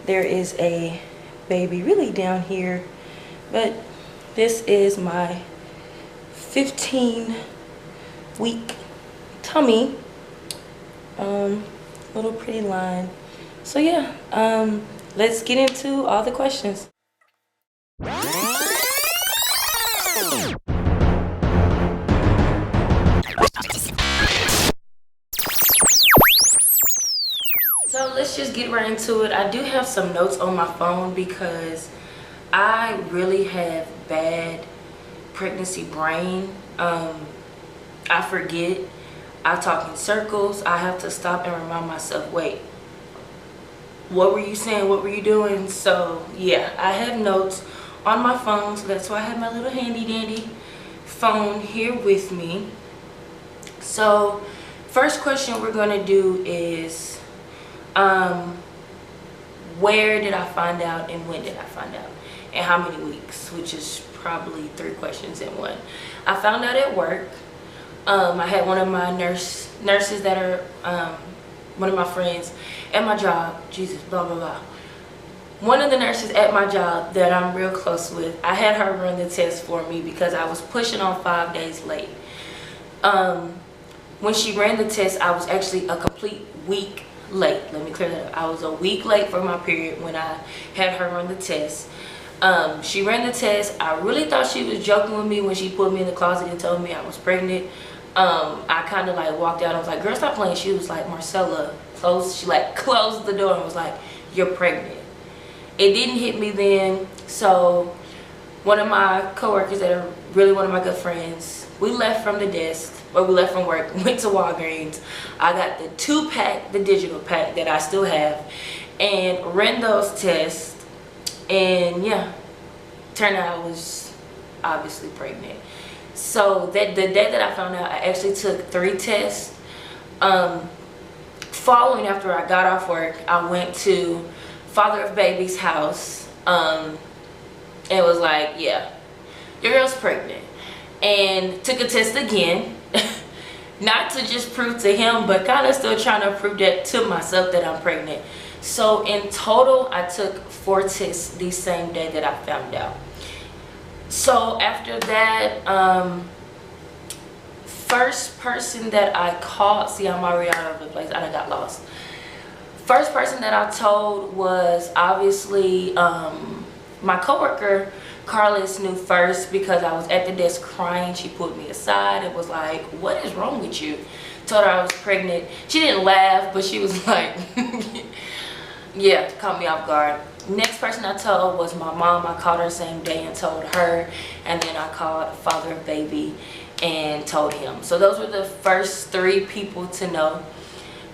there is a baby really down here, but this is my 15-week tummy. Little pretty line. So yeah, let's get into all the questions. So let's just get right into it. I do have some notes on my phone because I really have bad pregnancy brain. I forget. I talk in circles. I have to stop and remind myself, wait, what were you saying? What were you doing? So yeah, I have notes on my phone, so that's why I have my little handy dandy phone here with me. So first question we're gonna do is where did I find out and when did I find out and how many weeks, which is probably 3 questions in one. I found out at work. I had one of my nurses that are one of my friends at my job. Jesus, blah blah blah. One of the nurses at my job that I'm real close with, I had her run the test for me because I was pushing on 5 days late. When she ran the test, I was actually a complete week late. Let me clear that up. I was a week late for my period when I had her run the test. She ran the test. I really thought she was joking with me when she put me in the closet and told me I was pregnant. I kind of like walked out. I was like, girl, stop playing. She was like, Marcella, close. She like closed the door and was like, you're pregnant. It didn't hit me then. So one of my coworkers that are really one of my good friends, we left from the desk, or we left from work, went to Walgreens. I got the 2-pack, the digital pack that I still have, and ran those tests. And yeah, turned out I was obviously pregnant. So that the day that I found out, I actually took 3 tests. Following after I got off work, I went to father of baby's house. And was like, yeah, your girl's pregnant. And took a test again. Not to just prove to him, but kind of still trying to prove that to myself that I'm pregnant. So in total, I took 4 tests the same day that I found out. So after that, first person that I called, see, I'm already all over the place, I done got lost. First person that I told was obviously my coworker. Carlos knew first because I was at the desk crying. She pulled me aside and was like, what is wrong with you? Told her I was pregnant. She didn't laugh, but she was like, yeah, caught me off guard. Next person I told was my mom. I called her same day and told her, and then I called father of baby and told him. So those were the first 3 people to know,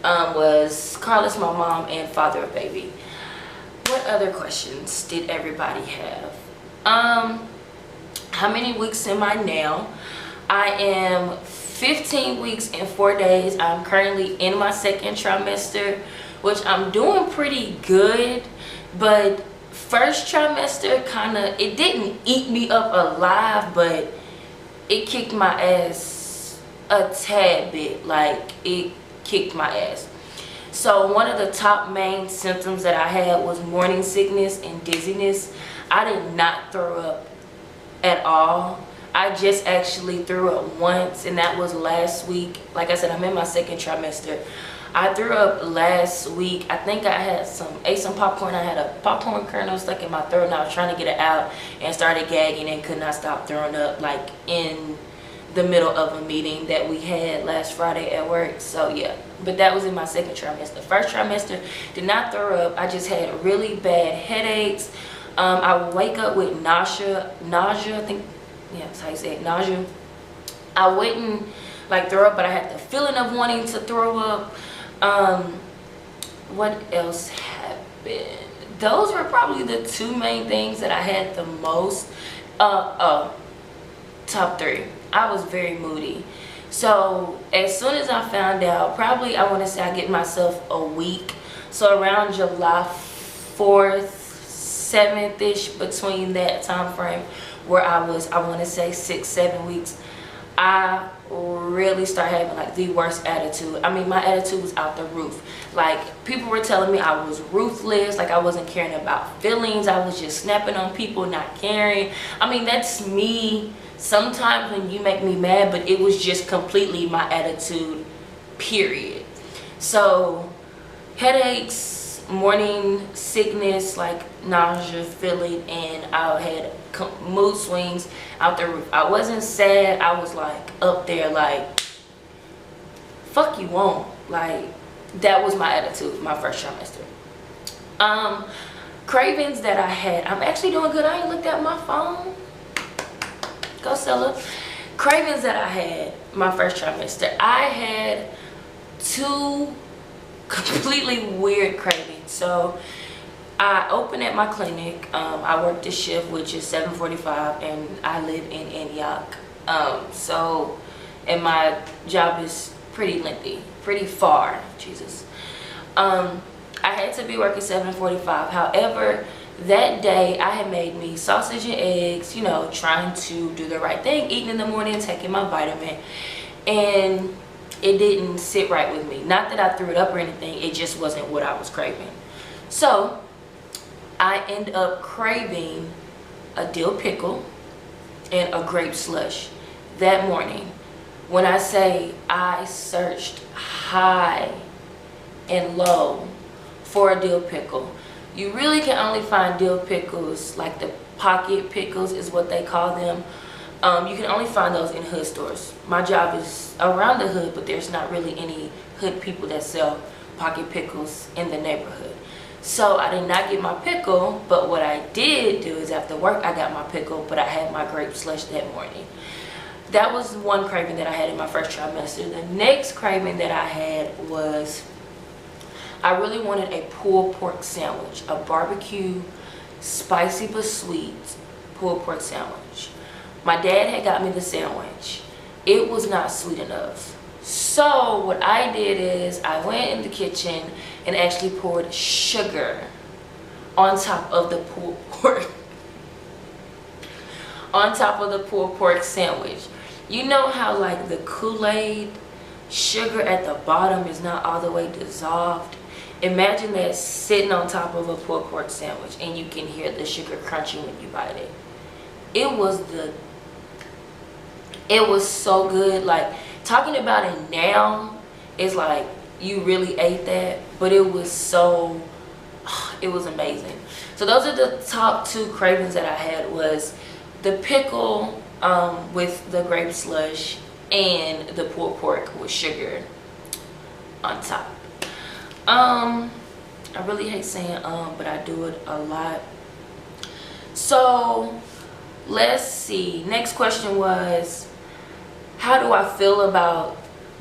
was Carlos, my mom, and father of baby. What other questions did everybody have? How many weeks am I now? I am 15 weeks and 4 days. I'm currently in my 2nd trimester, which I'm doing pretty good. But first trimester it didn't eat me up alive, but it kicked my ass a tad bit. Like, it kicked my ass. So one of the top main symptoms that I had was morning sickness and dizziness. I did not throw up at all. I just actually threw up once, and that was last week. Like I said, I'm in my 2nd trimester. I threw up last week. I think I had ate some popcorn. I had a popcorn kernel stuck in my throat, and I was trying to get it out and started gagging and could not stop throwing up, like in the middle of a meeting that we had last Friday at work. So yeah, but that was in my 2nd trimester. First trimester, did not throw up. I just had really bad headaches. I would wake up with nausea, I think, yeah, that's how you say it, nausea. I wouldn't like throw up, but I had the feeling of wanting to throw up. What else happened? Those were probably the 2 main things that I had the most. Top 3. I was very moody. So as soon as I found out, probably I want to say I get myself a week. So around July 4th, 7th-ish, between that time frame where I was, I want to say 6-7 weeks, I really started having like the worst attitude. I mean, my attitude was out the roof. Like, people were telling me I was ruthless, like I wasn't caring about feelings, I was just snapping on people, not caring. I mean, that's me sometimes when you make me mad, but it was just completely my attitude, period. So headaches, morning sickness, like nausea feeling, and I had mood swings out the roof. I wasn't sad, I was like up there like, fuck you on. Like, that was my attitude my first trimester. Cravings that I had, I'm actually doing good. I ain't looked at my phone. Go Stella. Cravings that I had my first trimester, I had 2 completely weird cravings. So I opened at my clinic. I worked a shift which is 7:45, and I live in Antioch. And my job is pretty lengthy, pretty far. Jesus. I had to be working 7:45. However, that day I had made me sausage and eggs, you know, trying to do the right thing, eating in the morning, taking my vitamin, and it didn't sit right with me. Not that I threw it up or anything, it just wasn't what I was craving. So I end up craving a dill pickle and a grape slush that morning. When I say I searched high and low for a dill pickle, you really can only find dill pickles, like the pocket pickles is what they call them. You can only find those in hood stores. My job is around the hood, but there's not really any hood people that sell pocket pickles in the neighborhood. So I did not get my pickle, but what I did do is after work I got my pickle, but I had my grape slush that morning. That was one craving that I had in my first trimester. The next craving that I had was, I really wanted a pulled pork sandwich, a barbecue, spicy but sweet pulled pork sandwich. My dad had got me the sandwich. It was not sweet enough. So what I did is I went in the kitchen and actually poured sugar on top of the pulled pork. On top of the pulled pork sandwich. You know how like the Kool-Aid sugar at the bottom is not all the way dissolved? Imagine that sitting on top of a pulled pork sandwich and you can hear the sugar crunching when you bite it. It was so good. Like, talking about it now is like you really ate that, but it was amazing. So those are the top 2 cravings that I had, was the pickle with the grape slush and the pulled pork with sugar on top. I really hate saying but I do it a lot. So let's see, next question was, how do I feel about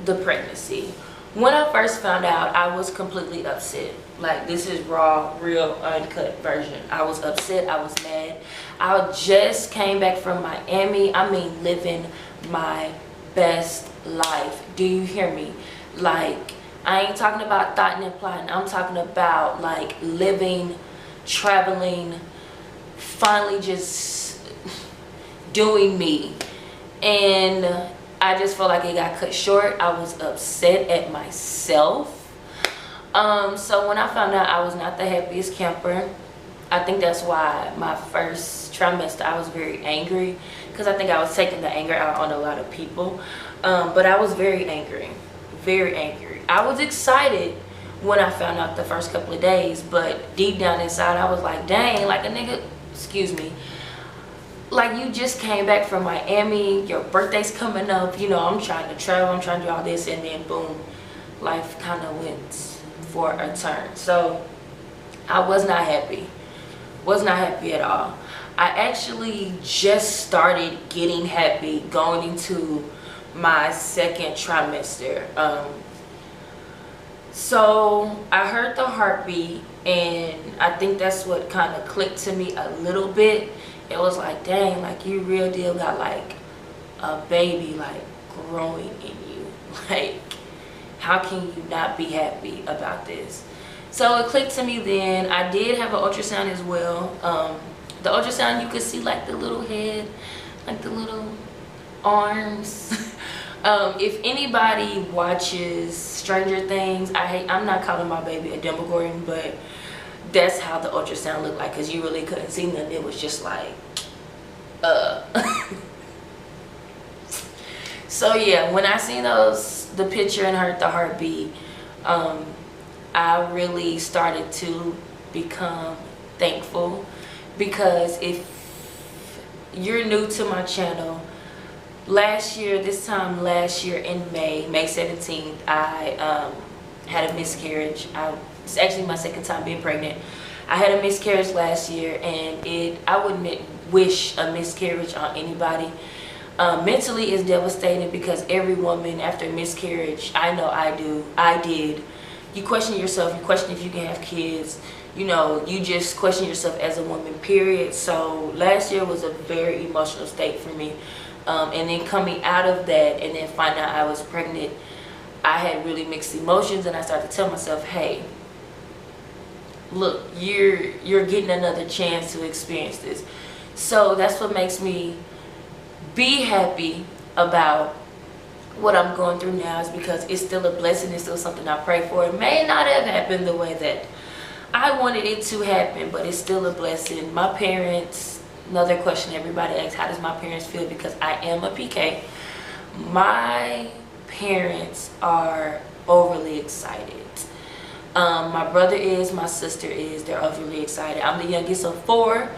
the pregnancy? When I first found out, I was completely upset. Like, this is raw, real, uncut version. I was upset, I was mad. I just came back from Miami. I mean, living my best life. Do you hear me? Like, I ain't talking about thought and plotting. I'm talking about like living, traveling, finally just doing me. And I just felt like it got cut short. I was upset at myself. So when I found out, I was not the happiest camper. I think that's why my first trimester I was very angry, because I think I was taking the anger out on a lot of people. But I was very angry, very angry. I was excited when I found out the first couple of days, but deep down inside I was like, dang, like a nigga, excuse me, like you just came back from Miami, your birthday's coming up, you know, I'm trying to travel, I'm trying to do all this, and then boom, life kind of went for a turn. So I was not happy, at all. I actually just started getting happy going into my second trimester. So I heard the heartbeat, and I think that's what kind of clicked to me a little bit. It was like, dang, like you real deal got like a baby like growing in you. Like, how can you not be happy about this? So it clicked to me then. I did have an ultrasound as well. The ultrasound, you could see like the little head, like the little arms. If anybody watches Stranger Things, I'm not calling my baby a Demogorgon, but that's how the ultrasound looked like, because you really couldn't see nothing. It was just like so yeah, when I seen the picture and heard the heartbeat, I really started to become thankful, because if you're new to my channel, this time last year in May 17th, I had a miscarriage. It's actually my second time being pregnant. I had a miscarriage last year, and I wouldn't wish a miscarriage on anybody. Mentally it's devastating, because every woman after a miscarriage, I know I did, you question yourself, you question if you can have kids, you know, you just question yourself as a woman, period. So last year was a very emotional state for me. And then coming out of that and then finding out I was pregnant, I had really mixed emotions, and I started to tell myself, hey, look, you're getting another chance to experience this. So that's what makes me be happy about what I'm going through now, is because it's still a blessing. It's still something I pray for. It may not have happened the way that I wanted it to happen, but it's still a blessing. My parents, another question everybody asks, how does my parents feel? Because I am a PK. My parents are overly excited. My brother is, my sister is, they're overly excited. I'm the youngest of 4,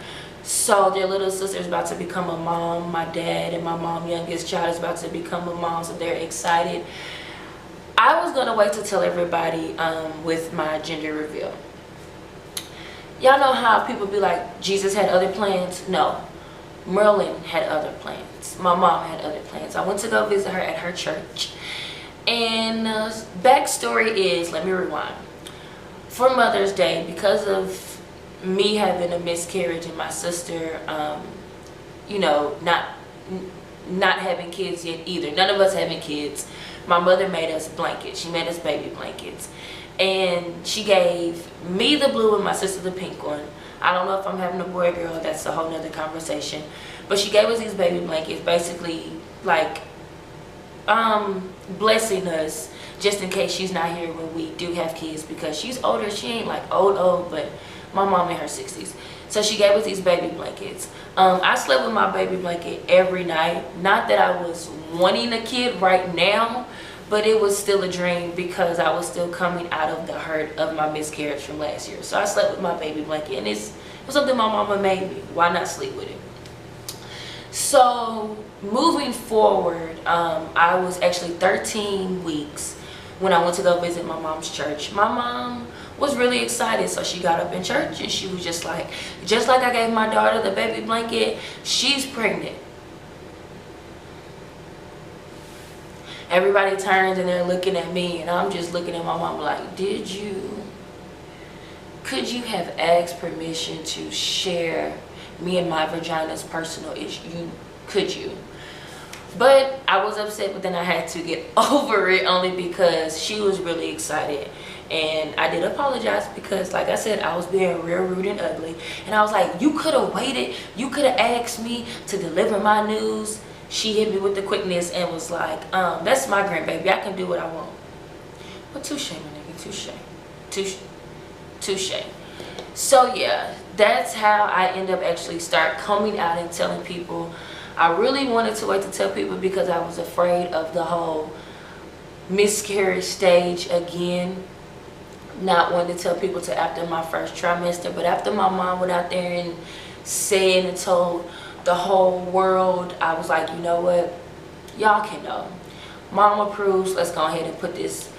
so their little sister is about to become a mom. My dad and my mom, youngest child, is about to become a mom, so they're excited. I was gonna wait to tell everybody with my gender reveal. Y'all know how people be like, Jesus had other plans? No, Merlin had other plans. My mom had other plans. I went to go visit her at her church, and backstory is, let me rewind. For Mother's Day, because of me having a miscarriage and my sister, you know, not having kids yet either, none of us having kids, my mother made us blankets. She made us baby blankets, and she gave me the blue and my sister the pink one. I don't know if I'm having a boy or girl, that's a whole nother conversation, but she gave us these baby blankets, basically like blessing us just in case she's not here when we do have kids, because she's older. She ain't like old, but my mom in her 60s. So she gave us these baby blankets. I slept with my baby blanket every night. Not that I was wanting a kid right now, but it was still a dream, because I was still coming out of the hurt of my miscarriage from last year. So I slept with my baby blanket, and it was something my mama made me. Why not sleep with it? So moving forward, I was actually 13 weeks when I went to go visit my mom's church. My mom was really excited, so she got up in church and she was just like I gave my daughter the baby blanket, she's pregnant. Everybody turns and they're looking at me, and I'm just looking at my mom like, could you have asked permission to share me and my vagina's personal issue? Could you? But I was upset, but then I had to get over it, only because she was really excited. And I did apologize, because like I said, I was being real rude and ugly, and I was like, you could have waited, you could have asked me to deliver my news. She hit me with the quickness and was like, that's my grandbaby, I can do what I want. But touche, my nigga, touche. So yeah, that's how I end up actually start coming out and telling people. I really wanted to wait to tell people, because I was afraid of the whole miscarriage stage again. Not wanting to tell people till after my first trimester, but after my mom went out there and said and told the whole world, I was like, you know what, y'all can know. Mom approves, let's go ahead and put this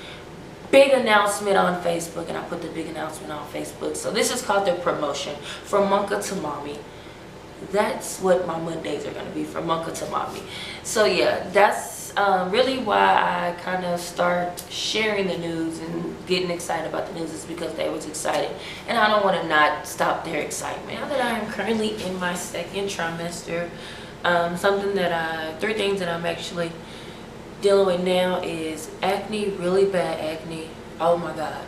big announcement on Facebook. And I put the big announcement on Facebook. So this is called the promotion, from Monka to Mommy. That's what my Mondays are going to be, from Monka to Mommy. So yeah, that's really why I kind of start sharing the news and getting excited about the news, is because they was excited, and I don't want to not stop their excitement. Now that I am currently in my second trimester, three things that I'm actually dealing with now is acne, really bad acne. Oh my god,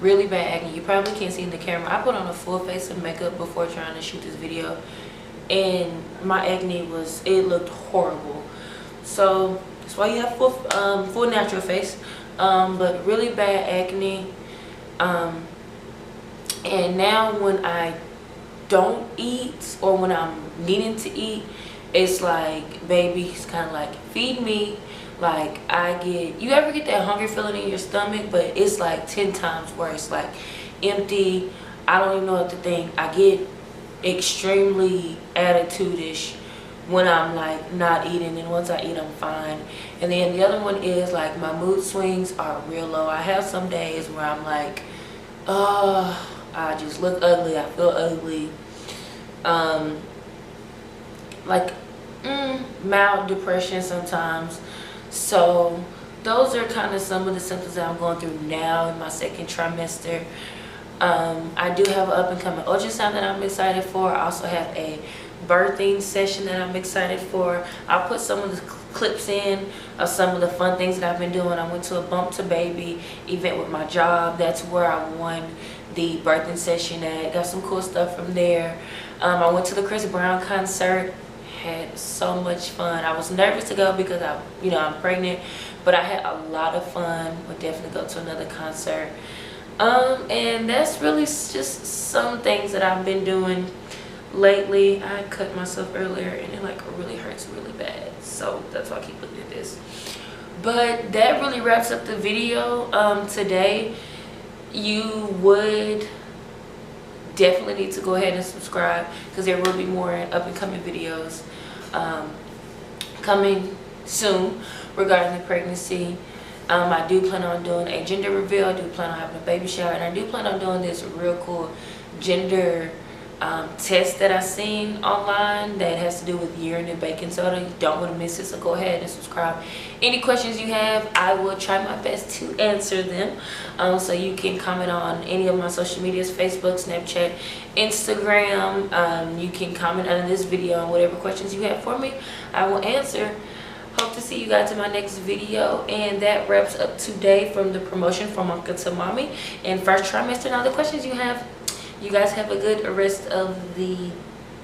really bad acne. You probably can't see in the camera. I put on a full face of makeup before trying to shoot this video, and my acne it looked horrible. So that's why you have full natural face. But really bad acne. And now when I don't eat, or when I'm needing to eat, it's like, baby, it's kind of like, feed me. Like, you ever get that hungry feeling in your stomach, but it's like 10 times worse, like empty. I don't even know what to think. I get extremely attitude-ish when I'm like not eating, and once I eat, I'm fine. And then the other one is like, my mood swings are real low. I have some days where I'm like, I just look ugly, I feel ugly, like mild depression sometimes. So those are kind of some of the symptoms that I'm going through now in my second trimester. I do have an up and coming ultrasound that I'm excited for. I also have a birthing session that I'm excited for. I'll put some of the clips in of some of the fun things that I've been doing. I went to a bump to baby event with my job. That's where I won the birthing session at. Got some cool stuff from there. I went to the Chris Brown concert. Had so much fun. I was nervous to go because I'm pregnant, but I had a lot of fun. Would definitely go to another concert. And that's really just some things that I've been doing lately. I cut myself earlier and it like really hurts really bad, so that's why I keep looking at this. But that really wraps up the video today. You would definitely need to go ahead and subscribe, because there will be more up and coming videos coming soon regarding the pregnancy. I do plan on doing a gender reveal. I do plan on having a baby shower, and I do plan on doing this real cool gender test that I seen online that has to do with urine and baking soda. You don't want to miss it, so go ahead and subscribe. Any questions you have, I will try my best to answer them. So you can comment on any of my social medias, Facebook, Snapchat, Instagram. You can comment under this video on whatever questions you have for me. I will answer. Hope to see you guys in my next video. And that wraps up today from the promotion from Uncle to Mommy and first trimester. Now the questions you have, you guys have a good rest of the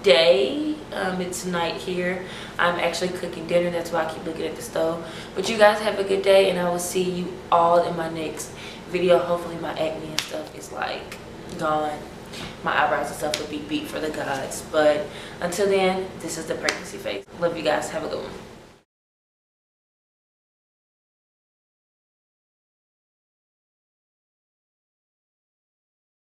day. It's night here. I'm actually cooking dinner, that's why I keep looking at the stove. But you guys have a good day, and I will see you all in my next video. Hopefully my acne and stuff is like gone. My eyebrows and stuff will be beat for the gods. But until then, this is the pregnancy phase. Love you guys. Have a good one.